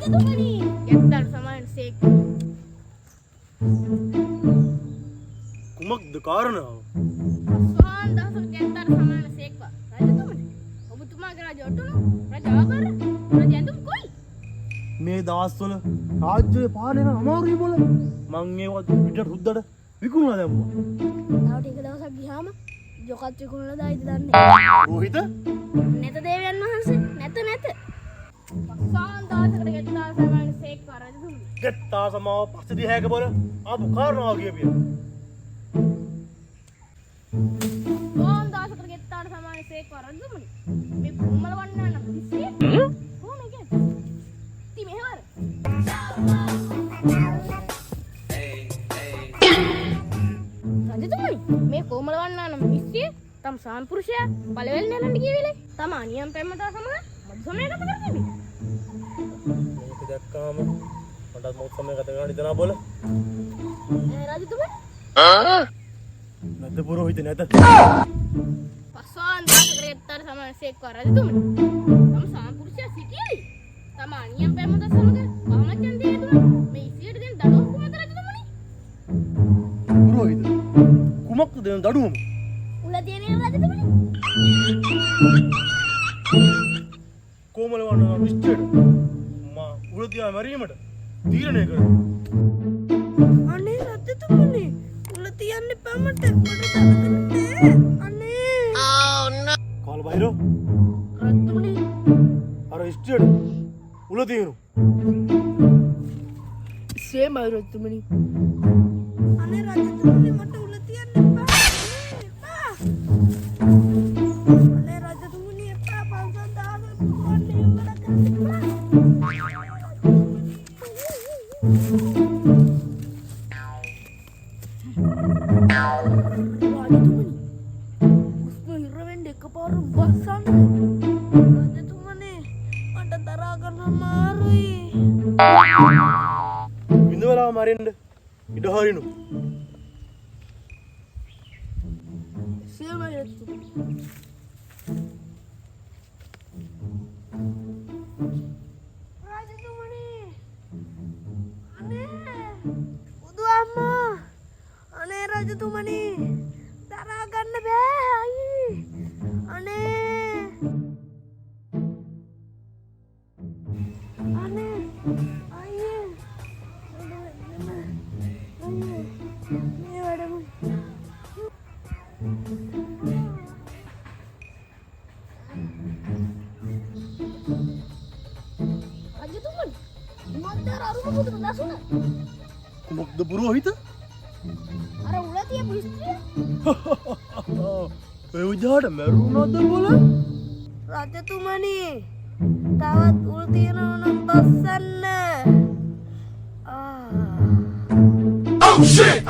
රජතුමනි යත්තර සමාන සේක කුමක්ද කාරණාව? සෝන් දහසක් යත්තර සමාන සේක්වා රජතුමනි ඔබතුමාගේ රජ ඔටුනු රජ ආභර රජ ඇඳුම් කොයි මේ දවස්වල රාජ්‍යයේ පාලනය අමාරුයි බොල. මං ඒවත් පිටට හුද්දට විකුණලා දැම්මා. තව ටික දවසක් ගියාම ජොකත් විකුණලා දායිද දන්නේ රෝහිත නැත දේවයන් වහන්සේ නැත සෝන් දහසකට යත්තර සමාන සේක්වා රජතුමනි දෙත්තා සමාව පස්සේ හැක බොල ආපු කාරණාව කියපිය. සෝන් දහසකට යත්තර සමාන සේක්වා රජතුමනි මේ කුමල වන්නාන පිස්සිය කොහොමද කියන්නේ ති මෙහෙවර රජතුමනි මේ කොමල වන්නාන පිස්සිය තම සාම්පුරුෂයා පළවෙනි නෙලන්න කියවිලේ තම අනියම් පෙම්මතා සමග මදු සමය ගත කරතිබි මේක දැක්කාම මටත් මොකද සමය ගත කරන්න හිතනවා බොල. රජතුමනි නැද්ද පුරෝහිත නැත. පස්වාන් දහසකට යත්තර සමාන සේක්වා රජතුමනි තම සාම්පුරුෂයා සිටියලි තම අනියම් පෙම්මතා සමග කාමච්ඡන්දය යෙදුණා මේ ඉසියට දෙන දඩුවම කුමද රජතුමනි පුරෝහිත කුමක්ද දෙන දඩුවම? උල දිනේ රජතුමනි කොමල වන්නා මිස්ටර් මා උලදියා මරීමට තීරණය කරා. අනේ රජතුමනි උල තියන්න එපා මට දැනගන්නේ අනේ කාල බයිරෝ රජතුමනි අර ඉස්ටර් උල තියෙනු. සේමයි රජතුමනි අනේ රජතුමනි මට උල තියන්න එපා අනේ රජතුමනි එපා පන්සල් දාගෙන පුතන්නේ උඹලා කරන්න එපා රජතුමනි උස්ම හිරවෙන්න එකපාරම බස්සන්න රජතුමනි මට දරා ගන්න අමාරුයි විඳවලා මරින්න ඉඩ හරිනු. සේමයි රජතුමනි රජතුමනි අනේ බුදු අම්මා අනේ රජතුමනි දරා ගන්න බෑ අයියේ අනේ අනේ අයියේ අයියේ මේ වැඩම රජතුමනි මන්දර අරුම පුදුම නැසුන කුමක්ද පුරෝහිත? අර උල තියපු ස්ත්‍රිය ඒ විදිහට මරුණාද බොල? රජතුමනි තවත් උල් තියනවා නම් බස්සන්න Oh shit!